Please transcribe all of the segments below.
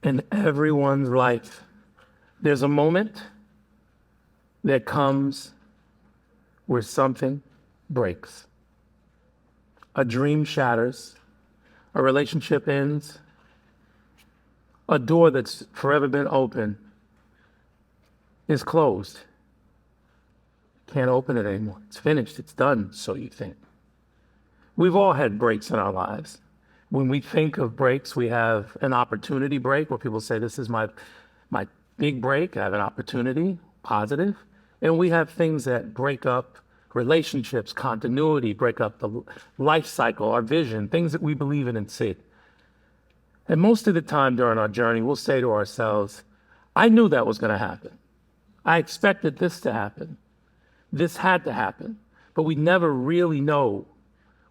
In everyone's life, there's a moment that comes where something breaks. A dream shatters, a relationship ends, a door that's forever been open is closed. Can't open it anymore. It's finished, it's done, so you think. We've all had breaks in our lives. When we think of breaks, we have an opportunity break where people say, this is my big break. I have an opportunity, positive. And we have things that break up relationships, continuity, break up the life cycle, our vision, things that we believe in and see. And most of the time during our journey, we'll say to ourselves, I knew that was going to happen. I expected this to happen. This had to happen. But we never really know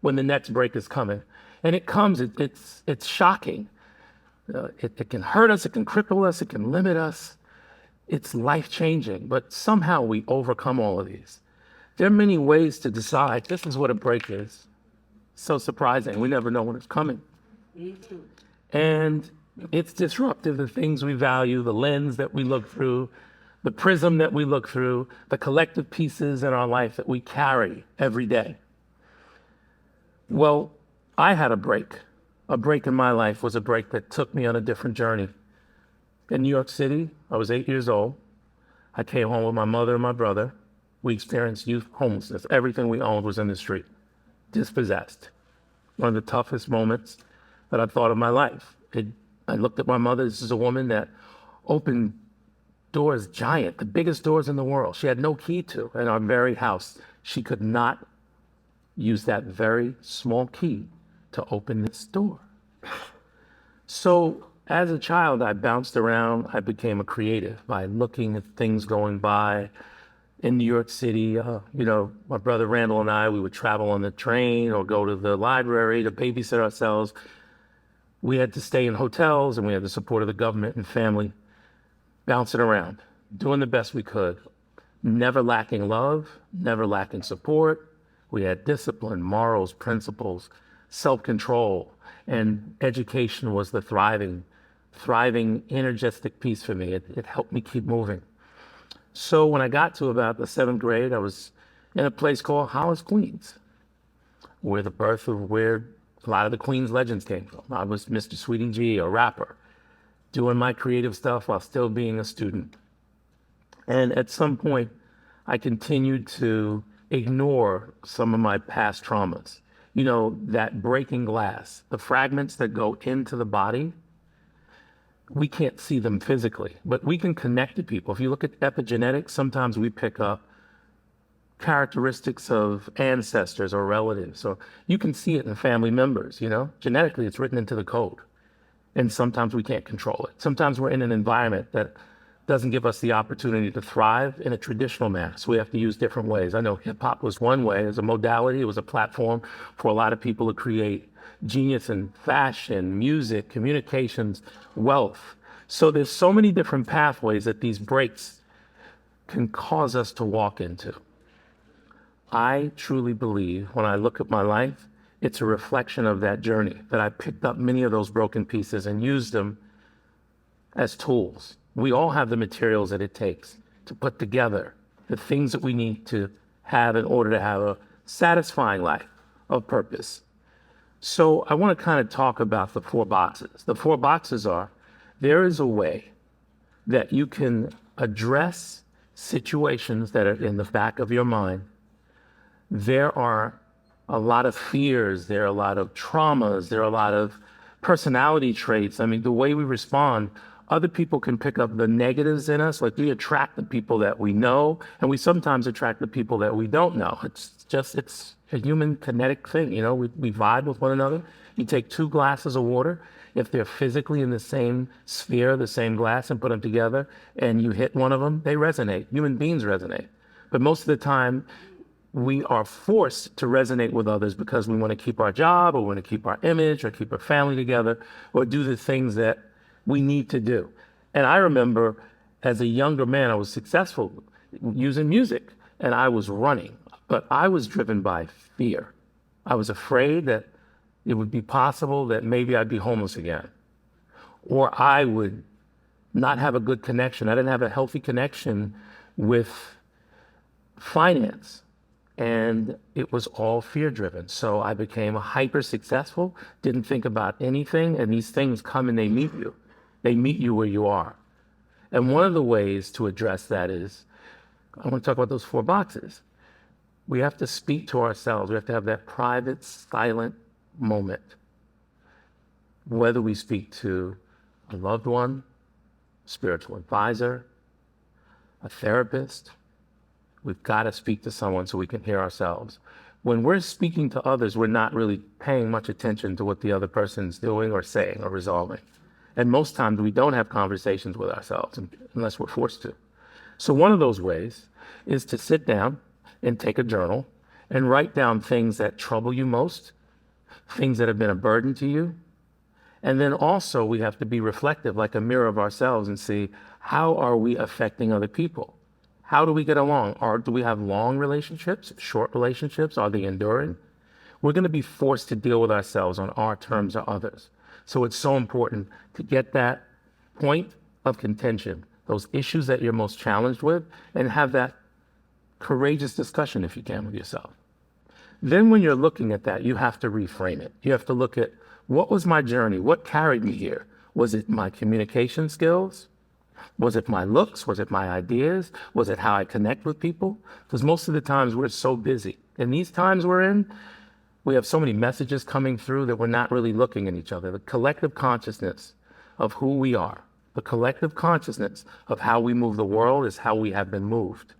when the next break is coming. And it comes, it's shocking. It can hurt us, it can cripple us, it can limit us. It's life-changing, but somehow we overcome all of these. There are many ways to decide this is what a break is. So surprising, we never know when it's coming. And it's disruptive, the things we value, the lens that we look through, the prism that we look through, the collective pieces in our life that we carry every day. Well, I had a break. A break in my life was a break that took me on a different journey. In New York City, I was 8 years old. I came home with my mother and my brother. We experienced youth homelessness. Everything we owned was in the street, dispossessed. One of the toughest moments that I thought of my life. I looked at my mother. This is a woman that opened doors, giant, the biggest doors in the world. She had no key to in our very house. She could not use that very small key to open this door. So as a child, I bounced around. I became a creative by looking at things going by in New York City. My brother Randall and I, we would travel on the train or go to the library to babysit ourselves. We had to stay in hotels and we had the support of the government and family, bouncing around, doing the best we could, never lacking love, never lacking support. We had discipline, morals, principles, self-control, and education was the thriving, energetic piece for me. It helped me keep moving. So when I got to about the 7th grade, I was in a place called Hollis, Queens, where a lot of the Queens legends came from. I was Mr. Sweetie G, a rapper, doing my creative stuff while still being a student. And at some point, I continued to ignore some of my past traumas. That breaking glass, the fragments that go into the body, we can't see them physically, but we can connect to people. If you look at epigenetics, sometimes we pick up characteristics of ancestors or relatives. So you can see it in family members, genetically it's written into the code. And sometimes we can't control it. Sometimes we're in an environment that doesn't give us the opportunity to thrive in a traditional manner. So we have to use different ways. I know hip hop was one way as a modality. It was a platform for a lot of people to create genius in fashion, music, communications, wealth. So there's so many different pathways that these breaks can cause us to walk into. I truly believe when I look at my life, it's a reflection of that journey, that I picked up many of those broken pieces and used them as tools. We all have the materials that it takes to put together the things that we need to have in order to have a satisfying life of purpose. So I want to kind of talk about the 4 boxes. The 4 boxes are, there is a way that you can address situations that are in the back of your mind. There are a lot of fears, there are a lot of traumas, there are a lot of personality traits. I mean, the way we respond, other people can pick up the negatives in us. Like we attract the people that we know, and we sometimes attract the people that we don't know. It's a human kinetic thing, we vibe with one another. You take 2 glasses of water, if they're physically in the same sphere, the same glass, and put them together, and you hit one of them, they resonate. Human beings resonate. But most of the time, we are forced to resonate with others because we want to keep our job, or we want to keep our image, or keep our family together, or do the things that we need to do. And I remember as a younger man, I was successful using music and I was running, but I was driven by fear. I was afraid that it would be possible that maybe I'd be homeless again, or I would not have a good connection. I didn't have a healthy connection with finance. And it was all fear driven. So I became hyper successful, didn't think about anything. And these things come and they meet you. They meet you where you are. And one of the ways to address that is, I want to talk about those 4 boxes. We have to speak to ourselves. We have to have that private, silent moment. Whether we speak to a loved one, spiritual advisor, a therapist, we've got to speak to someone so we can hear ourselves. When we're speaking to others, we're not really paying much attention to what the other person's doing or saying or resolving. And most times we don't have conversations with ourselves unless we're forced to. So one of those ways is to sit down and take a journal and write down things that trouble you most, things that have been a burden to you. And then also we have to be reflective, like a mirror of ourselves, and see, how are we affecting other people? How do we get along? Or do we have long relationships, short relationships? Are they enduring? We're going to be forced to deal with ourselves on our terms or others. So it's so important to get that point of contention, those issues that you're most challenged with, and have that courageous discussion, if you can, with yourself. Then when you're looking at that, you have to reframe it. You have to look at, what was my journey? What carried me here? Was it my communication skills? Was it my looks? Was it my ideas? Was it how I connect with people? Because most of the times we're so busy. In these times we're in, we have so many messages coming through that we're not really looking at each other. The collective consciousness of who we are, the collective consciousness of how we move the world is how we have been moved.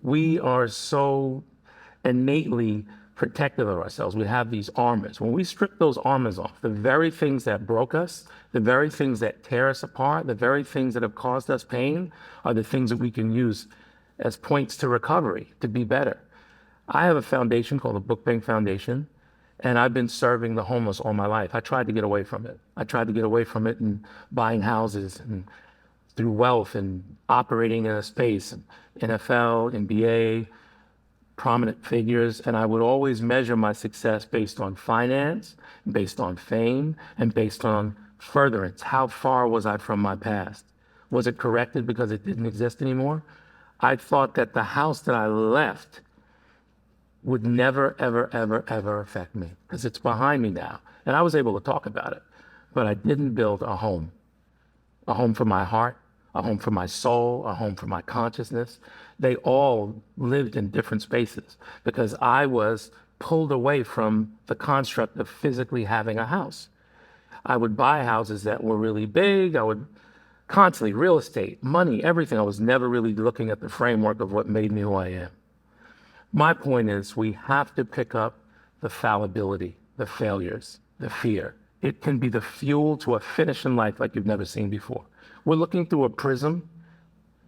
We are so innately protective of ourselves. We have these armors. When we strip those armors off, the very things that broke us, the very things that tear us apart, the very things that have caused us pain are the things that we can use as points to recovery, to be better. I have a foundation called the Book Bank Foundation, and I've been serving the homeless all my life. I tried to get away from it. I tried to get away from it and buying houses and through wealth and operating in a space, NFL, NBA, prominent figures, and I would always measure my success based on finance, based on fame, and based on furtherance. How far was I from my past? Was it corrected because it didn't exist anymore? I thought that the house that I left would never, ever, ever, ever affect me because it's behind me now. And I was able to talk about it, but I didn't build a home for my heart, a home for my soul, a home for my consciousness. They all lived in different spaces because I was pulled away from the construct of physically having a house. I would buy houses that were really big. I would constantly, real estate, money, everything. I was never really looking at the framework of what made me who I am. My point is, we have to pick up the fallibility, the failures, the fear. It can be the fuel to a finish in life like you've never seen before. We're looking through a prism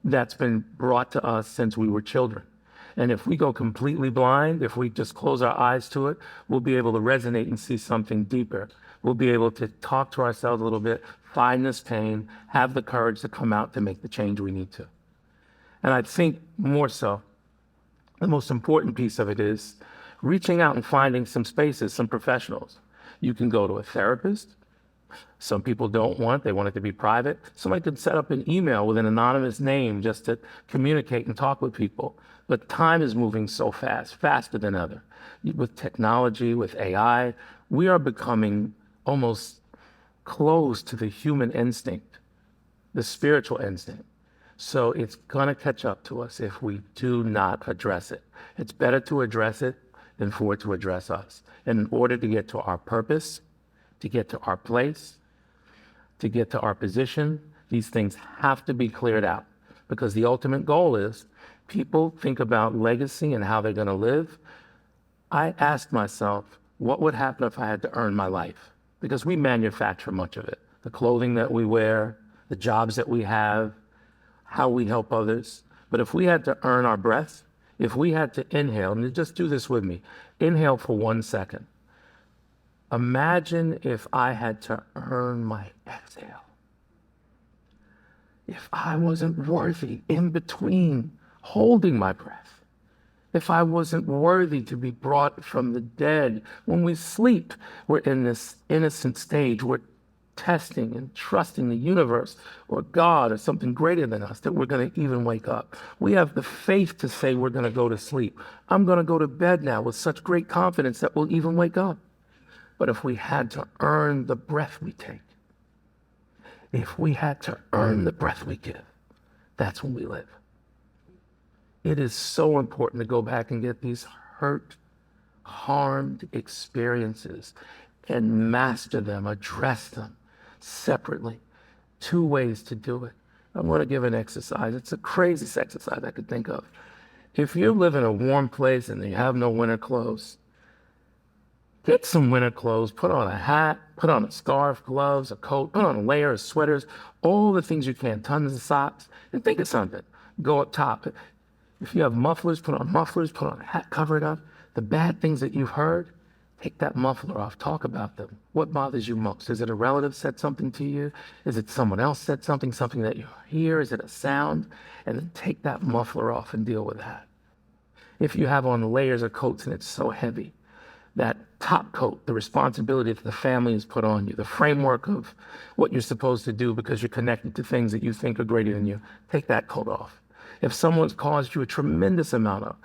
that's been brought to us since we were children. And if we go completely blind, if we just close our eyes to it, we'll be able to resonate and see something deeper. We'll be able to talk to ourselves a little bit, find this pain, have the courage to come out to make the change we need to. And I think more so, the most important piece of it is reaching out and finding some spaces, some professionals. You can go to a therapist. Some people don't want, they want it to be private. Somebody could set up an email with an anonymous name just to communicate and talk with people. But time is moving so fast, faster than ever. With technology, with AI, we are becoming almost close to the human instinct, the spiritual instinct. So it's gonna catch up to us if we do not address it. It's better to address it than for it to address us. And in order to get to our purpose, to get to our place, to get to our position, these things have to be cleared out because the ultimate goal is people think about legacy and how they're going to live. I asked myself, what would happen if I had to earn my life? Because we manufacture much of it. The clothing that we wear, the jobs that we have, how we help others. But if we had to earn our breath, if we had to inhale, and just do this with me, inhale for 1 second. Imagine if I had to earn my exhale. If I wasn't worthy in between holding my breath. If I wasn't worthy to be brought from the dead. When we sleep, we're in this innocent stage. We're testing and trusting the universe or God or something greater than us that we're going to even wake up. We have the faith to say we're going to go to sleep. I'm going to go to bed now with such great confidence that we'll even wake up. But if we had to earn the breath we take, if we had to earn the breath we give, that's when we live. It is so important to go back and get these hurt, harmed experiences and master them, address them separately. 2 ways to do it. I'm going to give an exercise. It's the craziest exercise I could think of. If you live in a warm place and you have no winter clothes, get some winter clothes, put on a hat, put on a scarf, gloves, a coat, put on a layer of sweaters, all the things you can, tons of socks, and think of something. Go up top. If you have mufflers, put on a hat, cover it up. The bad things that you've heard, take that muffler off, talk about them. What bothers you most? Is it a relative said something to you? Is it someone else said something that you hear? Is it a sound? And then take that muffler off and deal with that. If you have on layers of coats and it's so heavy, that top coat, the responsibility that the family has put on you, the framework of what you're supposed to do because you're connected to things that you think are greater than you, take that coat off. If someone's caused you a tremendous amount of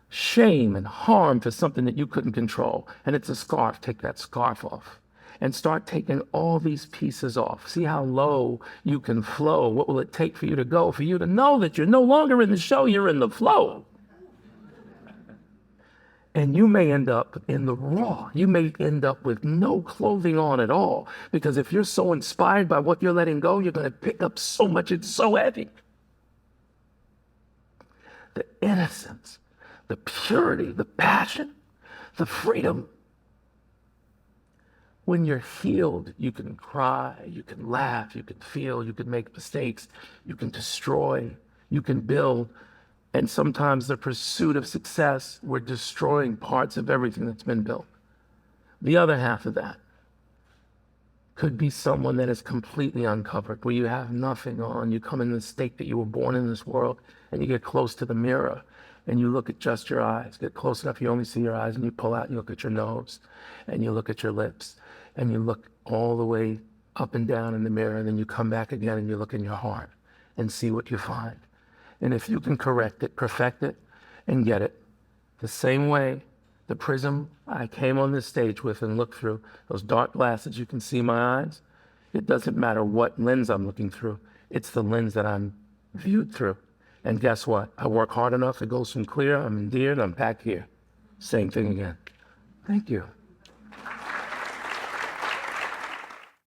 shame and harm for something that you couldn't control, and it's a scarf, take that scarf off and start taking all these pieces off. See how low you can flow. What will it take for you to go, for you to know that you're no longer in the show, you're in the flow? And you may end up in the raw. You may end up with no clothing on at all, because if you're so inspired by what you're letting go, you're going to pick up so much. It's so heavy. The innocence, the purity, the passion, the freedom. When you're healed, you can cry, you can laugh, you can feel, you can make mistakes, you can destroy, you can build. And sometimes the pursuit of success, we're destroying parts of everything that's been built. The other half of that could be someone that is completely uncovered, where you have nothing on. You come in the state that you were born in this world, and you get close to the mirror, and you look at just your eyes. Get close enough, you only see your eyes, and you pull out, and you look at your nose, and you look at your lips, and you look all the way up and down in the mirror, and then you come back again, and you look in your heart, and see what you find. And if you can correct it, perfect it, and get it, the same way the prism I came on this stage with and looked through, those dark glasses, you can see my eyes. It doesn't matter what lens I'm looking through. It's the lens that I'm viewed through. And guess what? I work hard enough, it goes from clear, I'm endeared, I'm back here. Same thing again. Thank you.